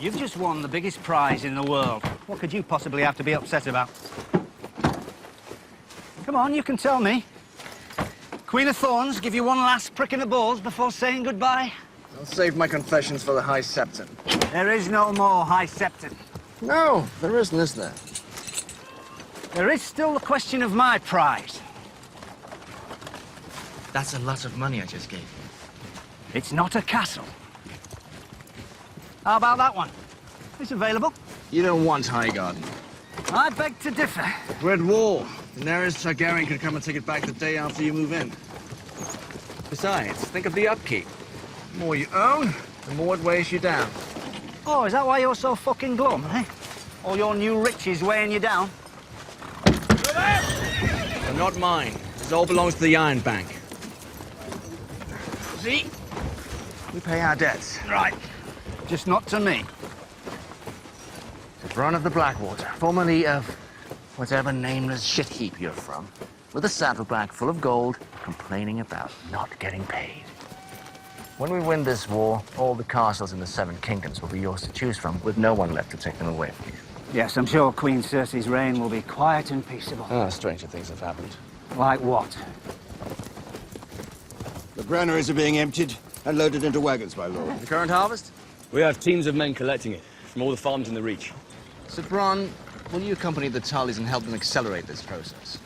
You've just won the biggest prize in the world. What could you possibly have to be upset about? Come on, you can tell me. Queen of Thorns give you one last prick in the balls before saying goodbye? I'll save my confessions for the High Septon. There is no more High Septon. No, there isn't, is there? There is still the question of my prize. That's a lot of money I just gave you. It's not a castle. How about that one? It's available. You don't want Highgarden. I beg to differ. Red Wall. Daenerys Targaryen could come and take it back the day after you move in. Besides, think of the upkeep. The more you own, the more it weighs you down. Oh, is that why you're so fucking glum, eh? All your new riches weighing you down? They're not mine. This all belongs to the Iron Bank. See? We pay our debts. Right. Just not to me. To Bronn of the Blackwater, formerly of whatever nameless shit heap you're from, with a saddlebag full of gold, complaining about not getting paid. When we win this war, all the castles in the Seven Kingdoms will be yours to choose from, with no one left to take them away from you. Yes, I'm sure Queen Cersei's reign will be quiet and peaceable. Stranger things have happened. Like what? The granaries are being emptied and loaded into wagons, my lord. The current harvest? We have teams of men collecting it from all the farms in the Reach. Sir Bronn, will you accompany the Tullys and help them accelerate this process?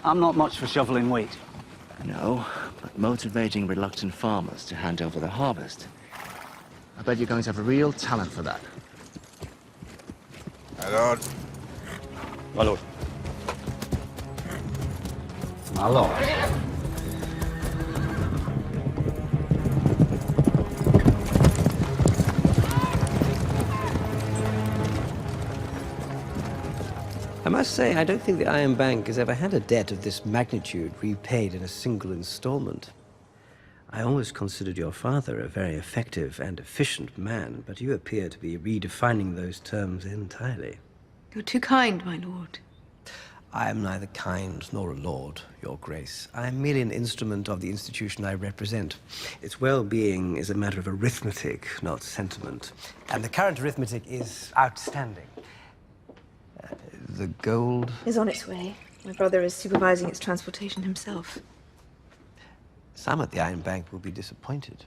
I'm not much for shoveling wheat. No, but motivating reluctant farmers to hand over the harvest. I bet you're going to have a real talent for that. My lord. My lord. My lord. I must say, I don't think the Iron Bank has ever had a debt of this magnitude repaid in a single installment. I always considered your father a very effective and efficient man, but you appear to be redefining those terms entirely. You're too kind, my lord. I am neither kind nor a lord, your grace. I am merely an instrument of the institution I represent. Its well-being is a matter of arithmetic, not sentiment. And the current arithmetic is outstanding. The gold Is on its way. My brother is supervising its transportation himself. Some at the Iron Bank will be disappointed.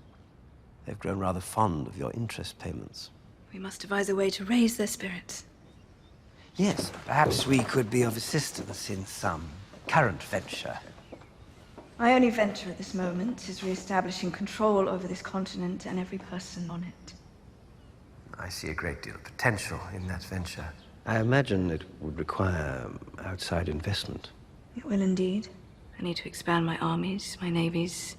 They've grown rather fond of your interest payments. We must devise a way to raise their spirits. Yes, perhaps we could be of assistance in some current venture. My only venture at this moment is re-establishing control over this continent and every person on it. I see a great deal of potential in that venture. I imagine it would require outside investment. It will indeed. I need to expand my armies, my navies.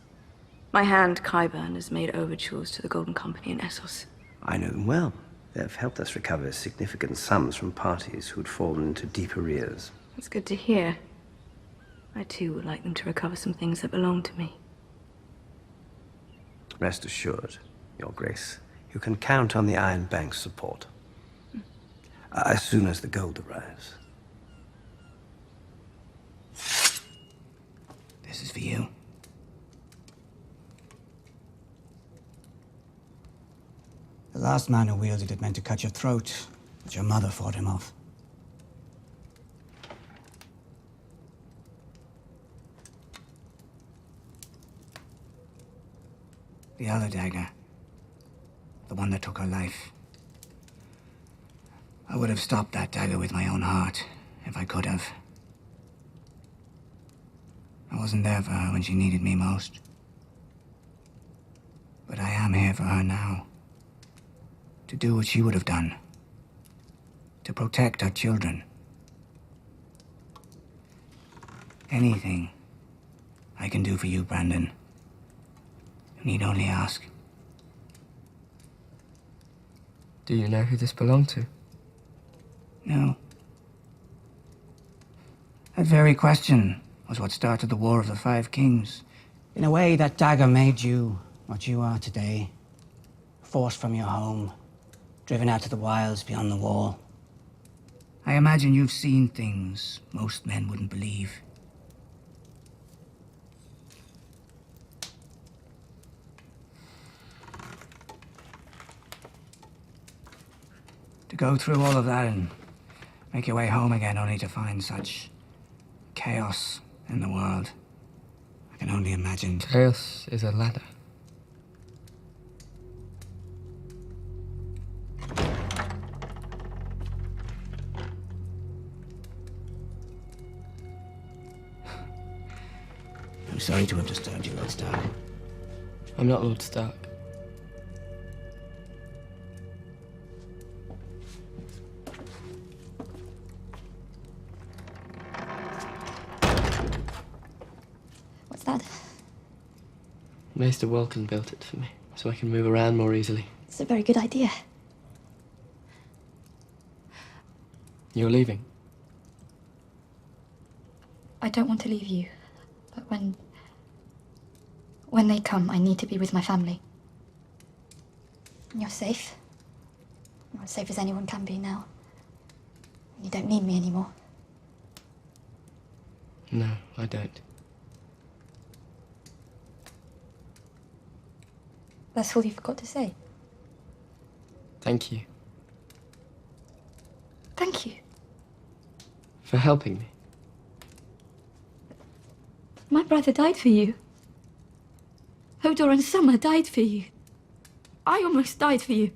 My hand, Qyburn, has made overtures to the Golden Company in Essos. I know them well. They have helped us recover significant sums from parties who'd fallen into deep arrears. It's good to hear. I too would like them to recover some things that belong to me. Rest assured, Your Grace, you can count on the Iron Bank's support. As soon as the gold arrives. This is for you. The last man who wielded it meant to cut your throat, but your mother fought him off. The other dagger. The one that took her life. I would have stopped that dagger with my own heart, if I could have. I wasn't there for her when she needed me most. But I am here for her now. To do what she would have done. To protect her children. Anything I can do for you, Brandon. You need only ask. Do you know who this belonged to? No. That very question was what started the War of the Five Kings. In a way, that dagger made you what you are today. Forced from your home, driven out to the wilds beyond the wall. I imagine you've seen things most men wouldn't believe. go through all of that and make your way home again only to find such chaos in the world. I can only imagine. Chaos is a ladder. I'm sorry to have disturbed you, Lord Stark. I'm not Lord Stark. What's that? Maester Welkin built it for me, so I can move around more easily. It's a very good idea. You're leaving? I don't want to leave you, but when they come, I need to be with my family. You're safe. You're as safe as anyone can be now. You don't need me anymore. No, I don't. That's all you've got to say. Thank you Thank you. for helping me. My brother died for you. Hodor and Summer died for you. I almost died for you.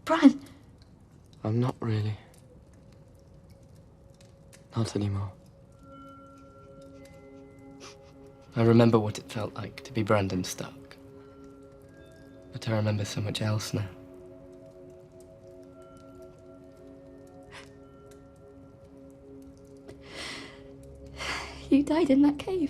Bran, I'm not really. Not anymore. I remember what it felt like to be Brandon Stark. But I remember so much else now. you died in that cave.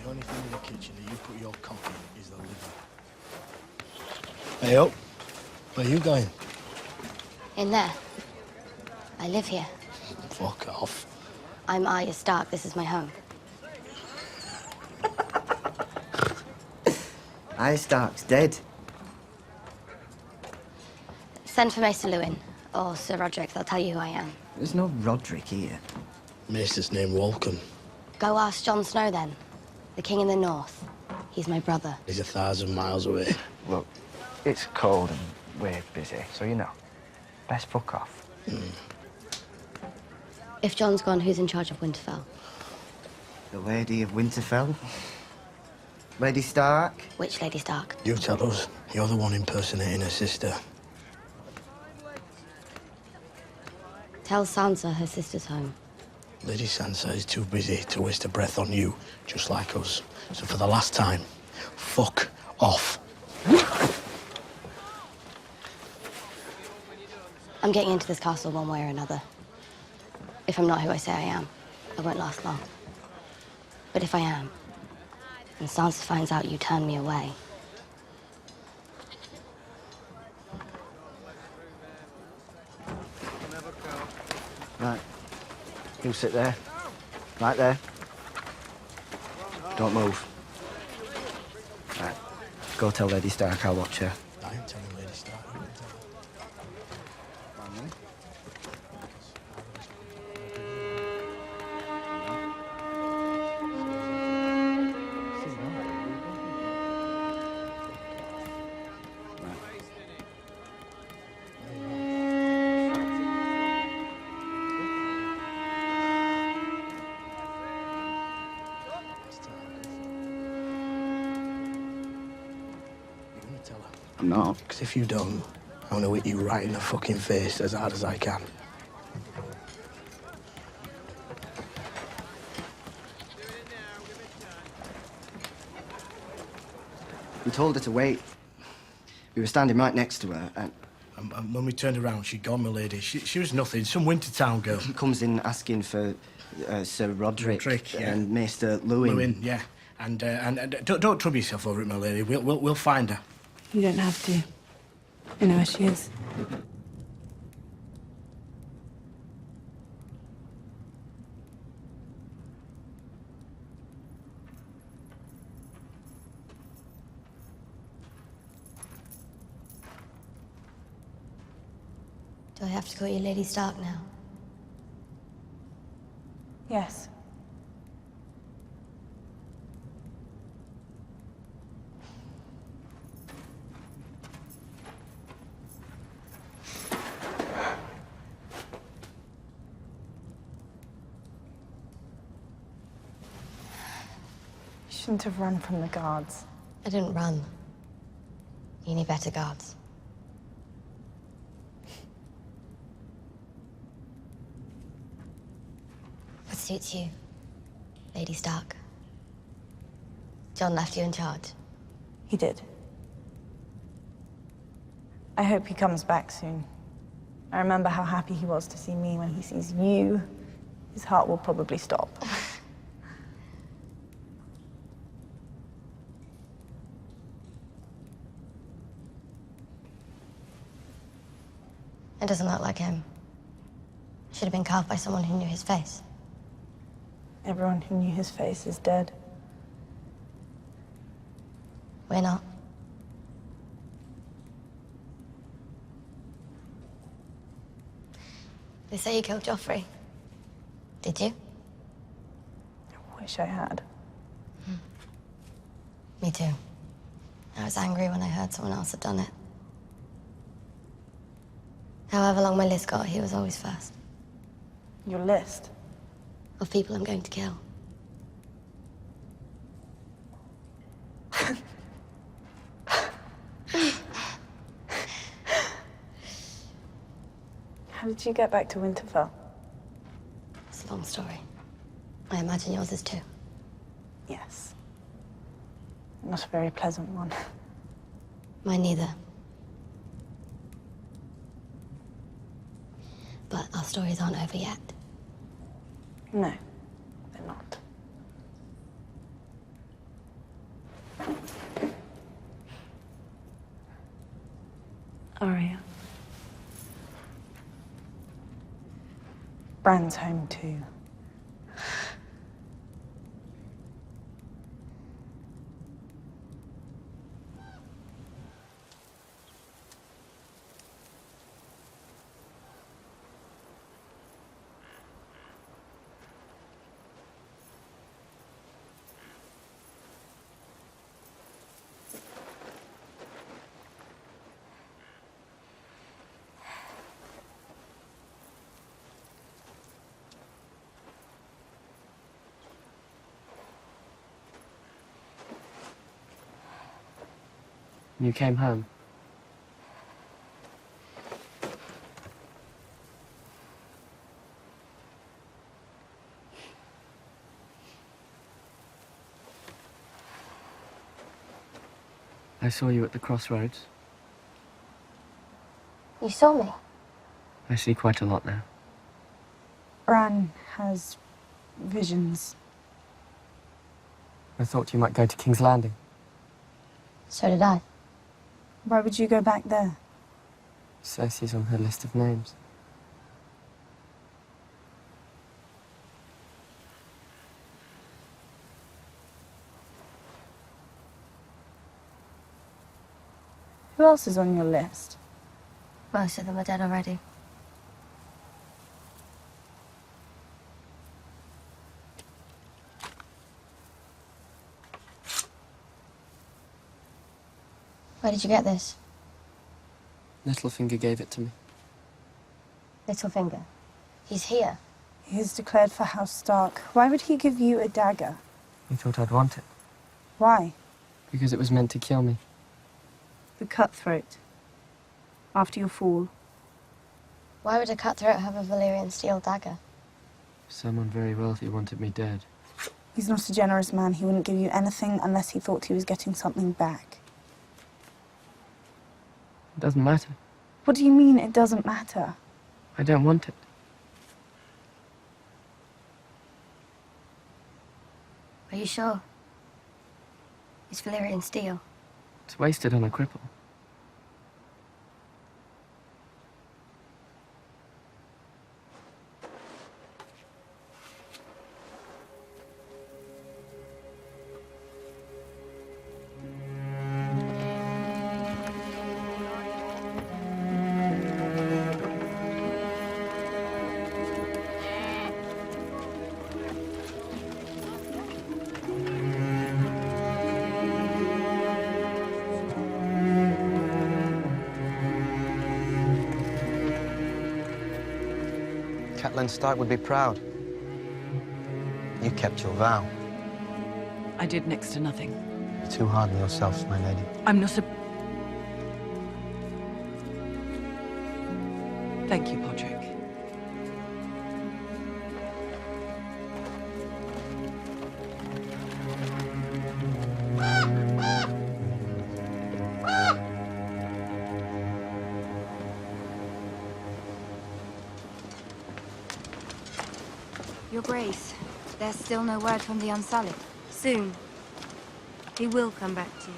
The only thing in the kitchen that you put your cock in is the liver. Hey up. Where are you going? In there. I live here. Fuck off. I'm Arya Stark. This is my home. Arya Stark's dead. Send for Maester Lewin or Sir Roderick. They'll tell you who I am. There's no Roderick here. Maester's named Walcom. Go ask Jon Snow then. The king in the north. He's my brother. He's 1,000 miles away. Look, it's cold and we're busy, so you know. Best fuck off. If Jon's gone, who's in charge of Winterfell? The Lady of Winterfell? Lady Stark? Which Lady Stark? You tell us. You're the one impersonating her sister. Tell Sansa her sister's home. Lady Sansa is too busy to waste her breath on you, just like us. So for the last time, fuck off. I'm getting into this castle one way or another. If I'm not who I say I am, I won't last long. But if I am, and Sansa finds out you turned me away, Right. You sit there. Right there. Don't move. Right. Go tell Lady Stark I'll watch her. I ain't telling Lady Stark. You can tell her. I'm not. Because if you don't, I'm gonna hit you right in the fucking face as hard as I can. We told her to wait. We were standing right next to her, and... And when we turned around, she'd gone, my lady. She was nothing, some Wintertown girl. He comes in asking for Sir Roderick, Yeah. and Mr. Lewin. Lewin, yeah. And don't trouble yourself over it, my lady. We'll find her. You don't have to. I know where she is. Do I have to call you Lady Stark now? Yes. You shouldn't have run from the guards. I didn't run. You need better guards. What suits you, Lady Stark? John left you in charge. He did. I hope he comes back soon. I remember how happy he was to see me. When he sees you, his heart will probably stop. It doesn't look like him. Should have been carved by someone who knew his face. Everyone who knew his face is dead. We're not. They say you killed Joffrey. Did you? I wish I had. Me too. I was angry when I heard someone else had done it. However long my list got, he was always first. Your list? Of people I'm going to kill. How did you get back to Winterfell? It's a long story. I imagine yours is too. Yes. Not a very pleasant one. Mine neither. But our stories aren't over yet. No, they're not. Arya. Bran's home too. You came home. I saw you at the crossroads. You saw me? I see quite a lot now. Bran has visions. I thought you might go to King's Landing. So did I. Why would you go back there? Cersei's on her list of names. Who else is on your list? Most of them are dead already. Where did you get this? Littlefinger gave it to me. Littlefinger. He's here. He is declared for House Stark. Why would he give you a dagger? He thought I'd want it. Why? Because it was meant to kill me. The cutthroat. After your fall. Why would a cutthroat have a Valyrian steel dagger? Someone very wealthy wanted me dead. He's not a generous man. He wouldn't give you anything unless he thought he was getting something back. It doesn't matter. What do you mean it doesn't matter? I don't want it. Are you sure? It's Valyrian steel. It's wasted on a cripple. Catelyn Stark would be proud. You kept your vow. I did next to nothing. You're too hard on yourself, my lady. I'm not a... Thank you, Podrick. Your Grace, there's still no word from the Unsullied. Soon. He will come back to you.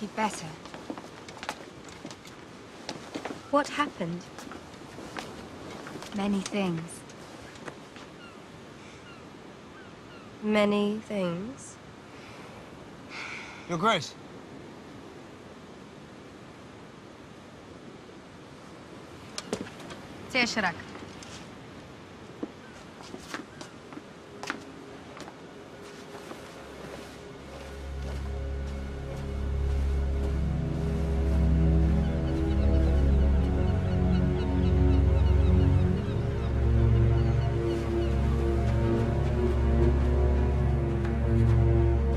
He'd better. What happened? Many things. Many things? Your Grace. Teer Sharrak.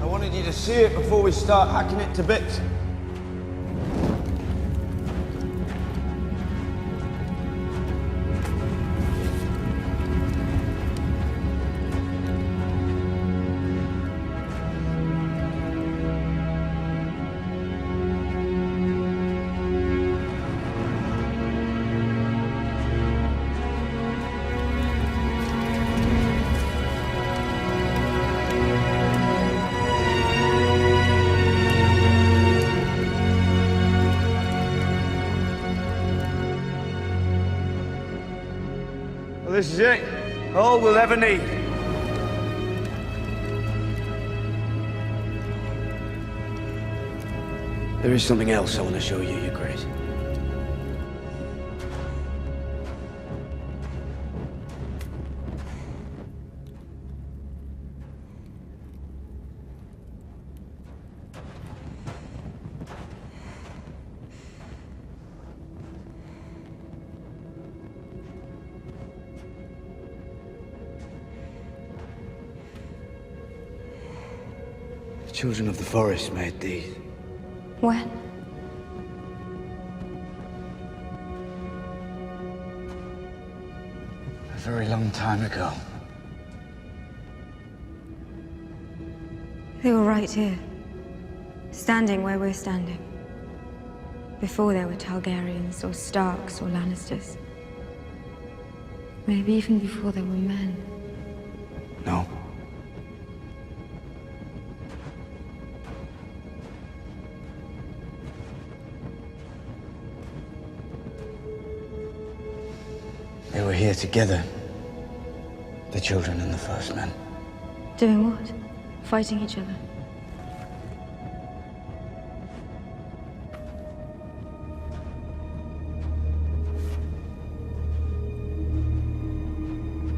I wanted you to see it before we start hacking it to bits. Well, this is it. All we'll ever need. There is something else I want to show you, Your Grace. The children of the forest made these. When? A very long time ago. They were right here. Standing where we're standing. Before there were Targaryens, or Starks, or Lannisters. Maybe even before there were men. No. They were here together. The children and the first men. Doing what? Fighting each other?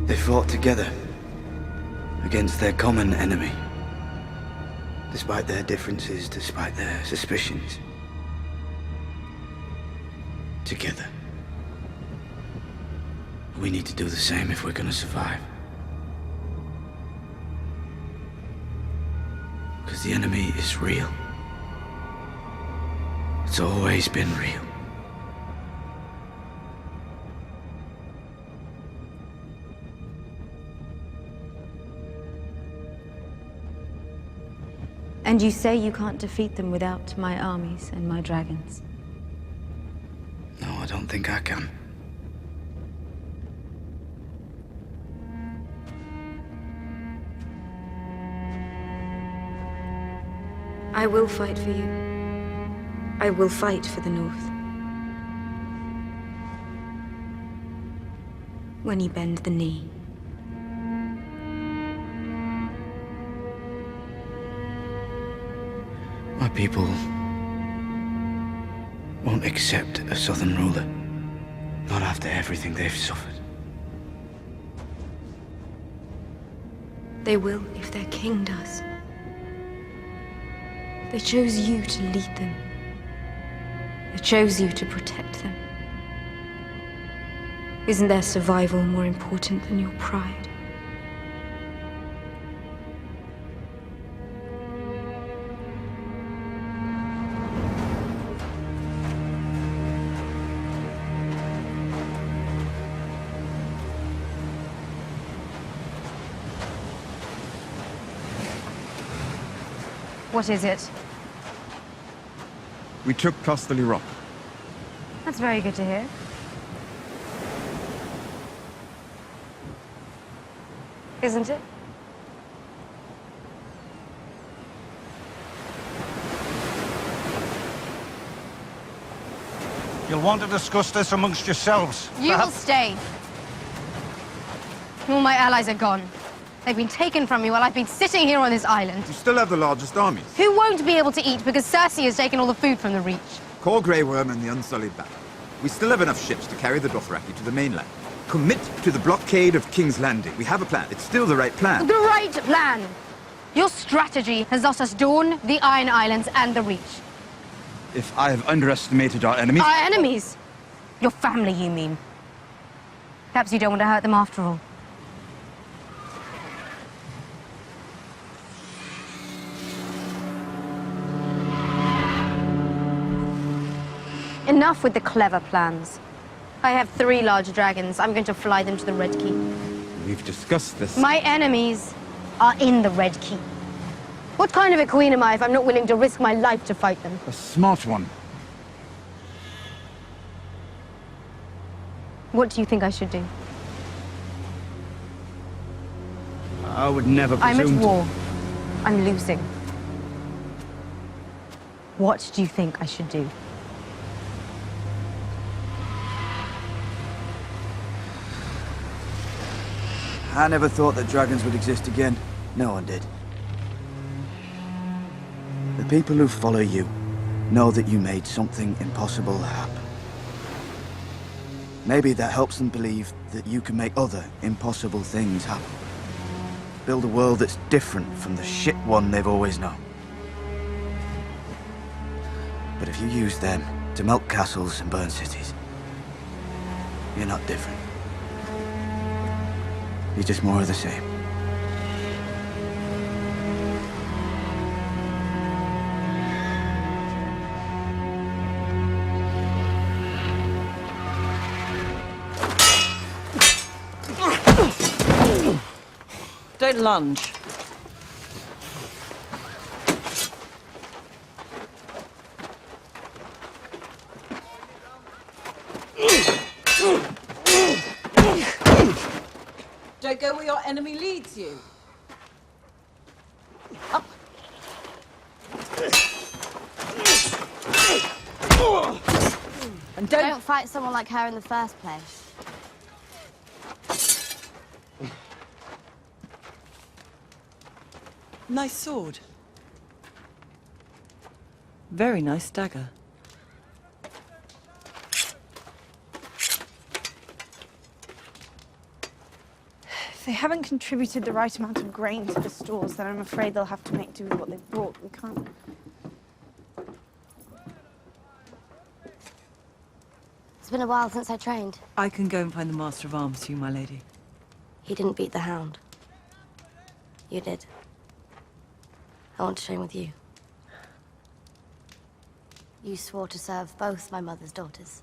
They fought together against their common enemy. Despite their differences, despite their suspicions. Together. We need to do the same if we're gonna survive. Because the enemy is real. It's always been real. And you say you can't defeat them without my armies and my dragons? I don't think I can. I will fight for you. I will fight for the North. When you bend the knee. My people won't accept a southern ruler. Not after everything they've suffered. They will if their king does. They chose you to lead them. They chose you to protect them. Isn't their survival more important than your pride? What is it? We took Casterly Rock. That's very good to hear. Isn't it? You'll want to discuss this amongst yourselves. You will stay. All my allies are gone. They've been taken from me while I've been sitting here on this island. You still have the largest armies. Who won't be able to eat because Cersei has taken all the food from the Reach? Call Grey Worm and the Unsullied Battle. We still have enough ships to carry the Dothraki to the mainland. Commit to the blockade of King's Landing. We have a plan. It's still the right plan. The right plan! Your strategy has lost us Dorne, the Iron Islands, and the Reach. If I have underestimated our enemies... Our enemies? Your family, you mean? Perhaps you don't want to hurt them after all. Enough with the clever plans. I have 3 large dragons. I'm going to fly them to the Red Keep. We've discussed this. My enemies are in the Red Keep. What kind of a queen am I if I'm not willing to risk my life to fight them? A smart one. What do you think I should do? I would never I'm presume at war. I'm losing. What do you think I should do? I never thought that dragons would exist again. No one did. The people who follow you know that you made something impossible happen. Maybe that helps them believe that you can make other impossible things happen. Build a world that's different from the shit one they've always known. But if you use them to melt castles and burn cities, you're not different. You're just more of the same. Don't lunge. Don't go where your enemy leads you. Up. And don't fight someone like her in the first place. Nice sword. Very nice dagger. If they haven't contributed the right amount of grain to the stores, then I'm afraid they'll have to make do with what they've brought. We can't. It's been a while since I trained. I can go and find the Master of Arms for you, my lady. He didn't beat the Hound. You did. I want to train with you. You swore to serve both my mother's daughters,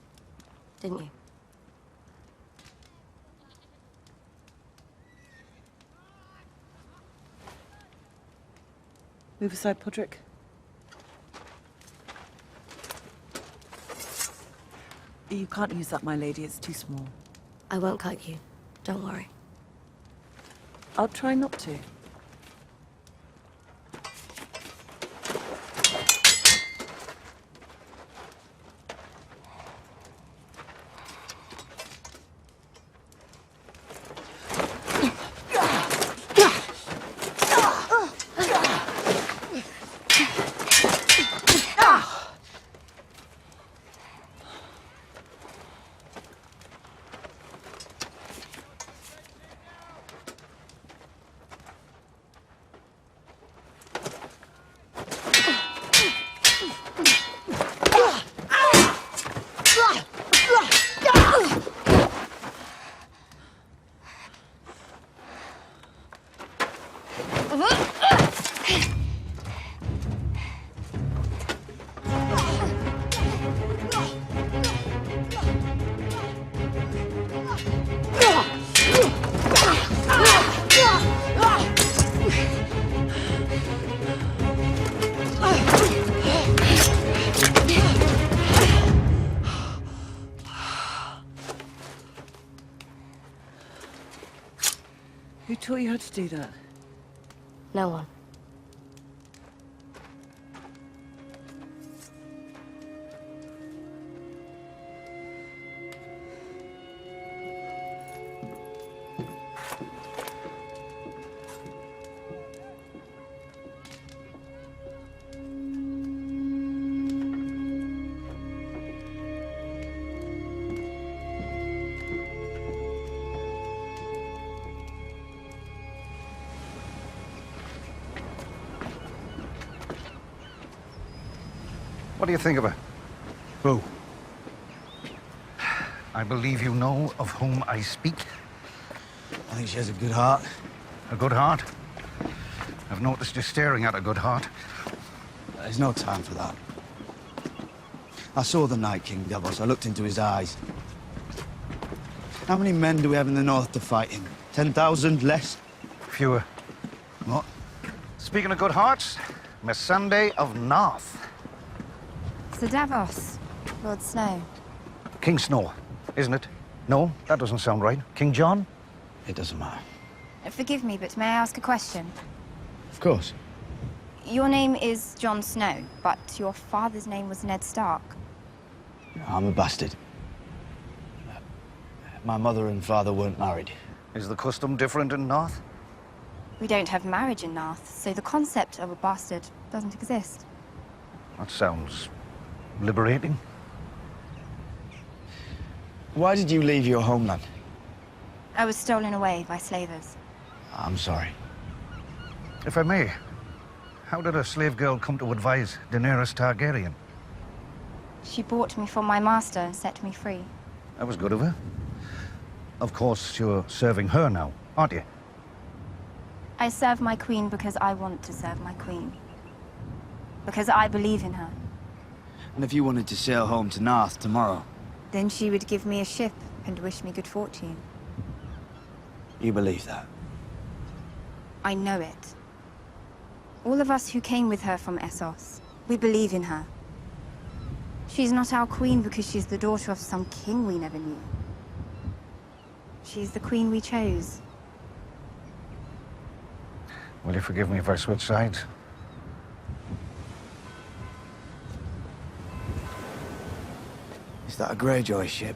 didn't you? Move aside, Podrick. You can't use that, my lady. It's too small. I won't cut you. Don't worry. I'll try not to. Who taught you how to do that? No one. What do you think of her? Who? I believe you know of whom I speak. I think she has a good heart. A good heart? I've noticed you staring at a good heart. There's no time for that. I saw the Night King, Davos. I looked into his eyes. How many men do we have in the north to fight him? 10,000 less? Fewer. What? Speaking of good hearts, Missandei of Narth. Sir Davos, Lord Snow. King Snow, isn't it? No, that doesn't sound right. King John? It doesn't matter. Forgive me, but may I ask a question? Of course. Your name is Jon Snow, but your father's name was Ned Stark. I'm a bastard. My mother and father weren't married. Is the custom different in Narth? We don't have marriage in Narth, so the concept of a bastard doesn't exist. That sounds liberating. Why did you leave your homeland? I was stolen away by slavers. I'm sorry. If I may, how did a slave girl come to advise Daenerys Targaryen? She bought me from my master and set me free. That was good of her. Of course, you're serving her now, aren't you? I serve my queen because I want to serve my queen. Because I believe in her. And if you wanted to sail home to Narth tomorrow, Then she would give me a ship and wish me good fortune. you believe that? I know it. All of us who came with her from Essos, we believe in her. She's not our queen because she's the daughter of some king we never knew. She's the queen we chose. Will you forgive me if I switch sides? Is that a Greyjoy ship?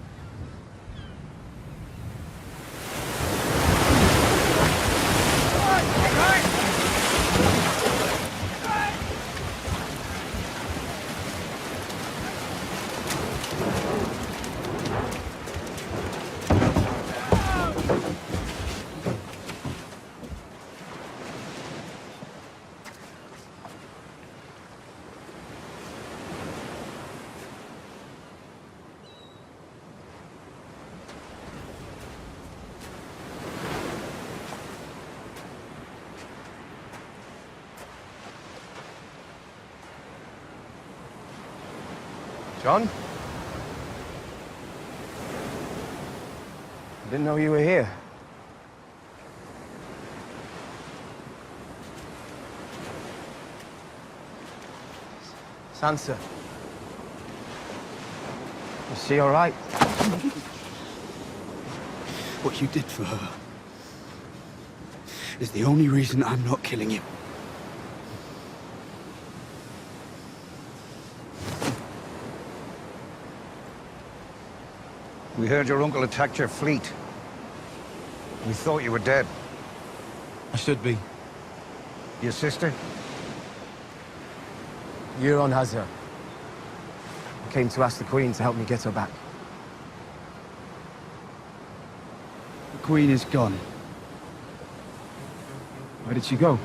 John? I didn't know you were here. Sansa. Is she all right? What you did for her is the only reason I'm not killing you. We heard your uncle attacked your fleet. We thought you were dead. I should be. Your sister? Euron has her. I came to ask the Queen to help me get her back. The Queen is gone. Where did she go?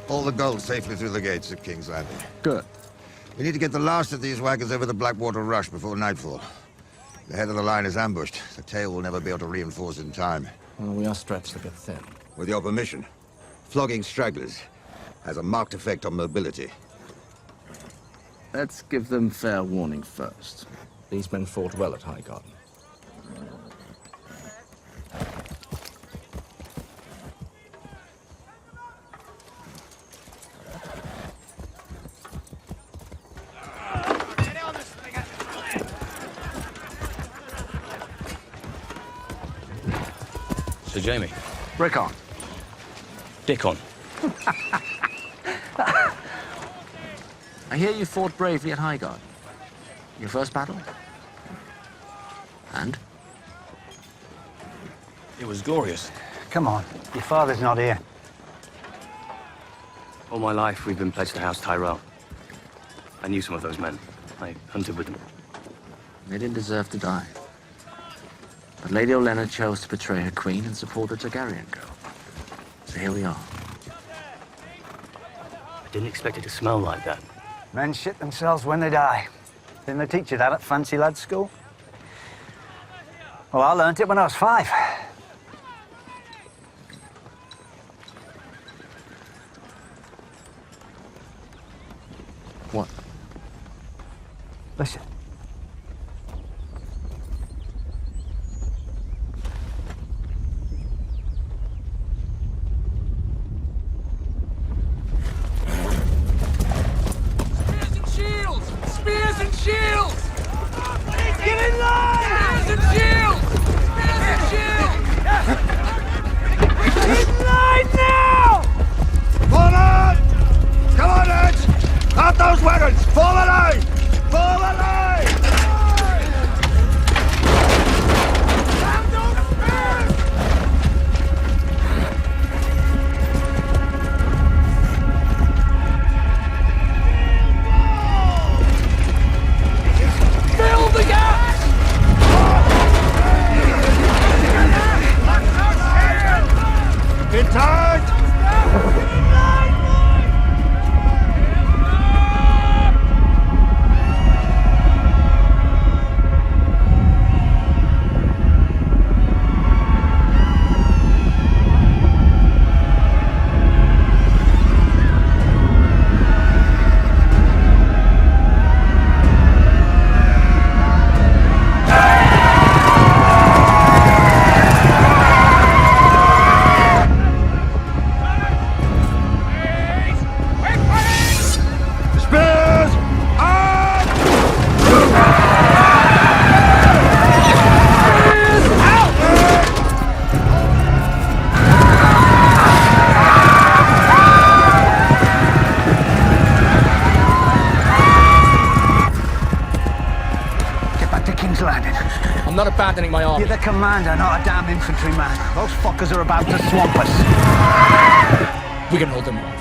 All the gold safely through the gates at King's Landing. Good. We need to get the last of these wagons over the Blackwater Rush before nightfall. The head of the line is ambushed. The tail will never be able to reinforce in time. Well, we are stretched a bit thin. With your permission, flogging stragglers has a marked effect on mobility. Let's give them fair warning first. These men fought well at Highgarden. Sir Jamie. Rickon. Dickon. I hear you fought bravely at Highgarden. Your first battle? And? It was glorious. Come on, your father's not here. All my life, we've been pledged to House Tyrell. I knew some of those men. I hunted with them. They didn't deserve to die. But Lady Olenna chose to betray her queen and support the Targaryen girl. So here we are. I didn't expect it to smell like that. Men shit themselves when they die. Didn't they teach you that at Fancy Lads School? Well, I learnt it when I was 5. What? Listen. Spears and shields! Get in line! Spears and shields! Spears and shields! In line now! Fall on! Come on, Edge! Out those wagons! Fall the line! Fall the line! Fill the gaps! In tight! I'm not abandoning my army. You're the commander, not a damn infantryman. Those fuckers are about to swamp us. We can hold them off.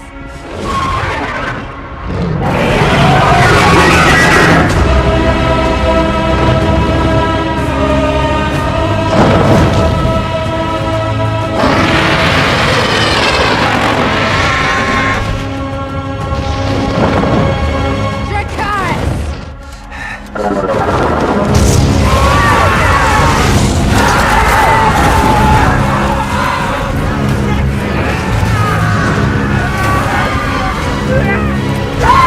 Ah!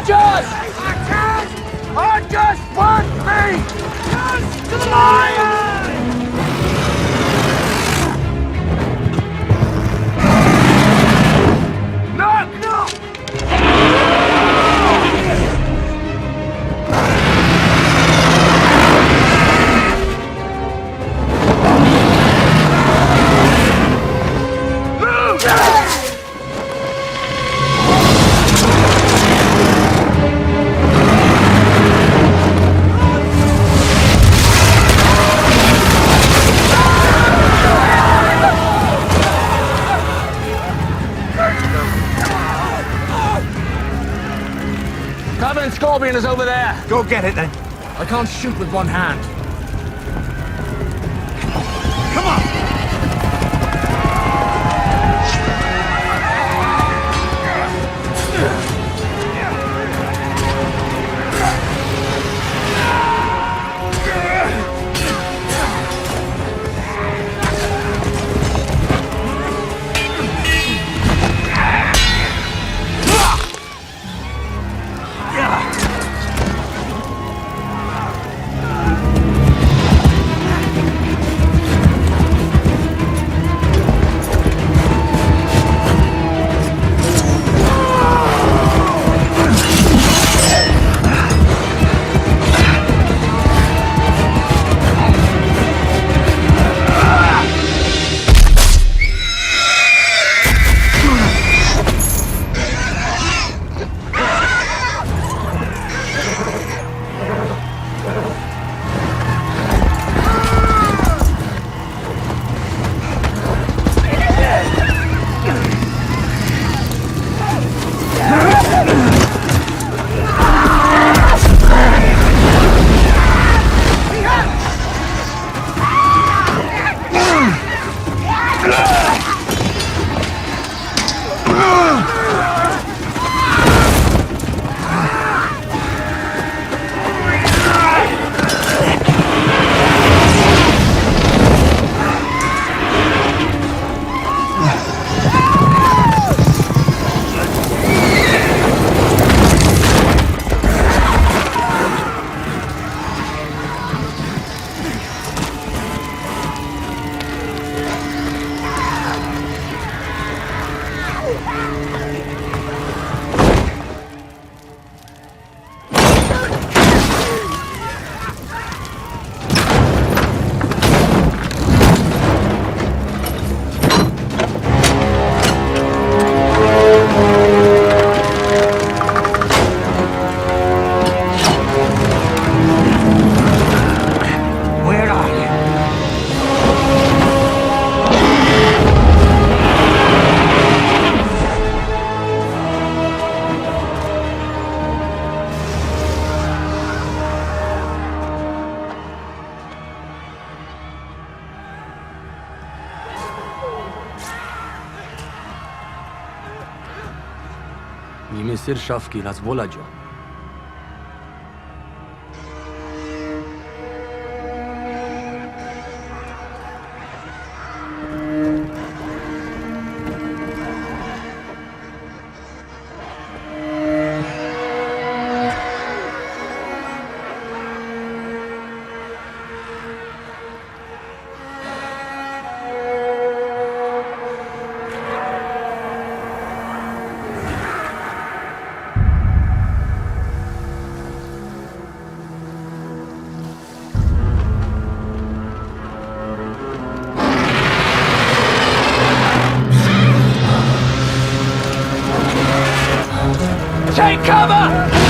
Archers! Archers, work me! To the line! No! Covenant Scorpion is over there. Go get it then. I can't shoot with one hand. Come on! Nimesir Shafki las volajo. Take cover!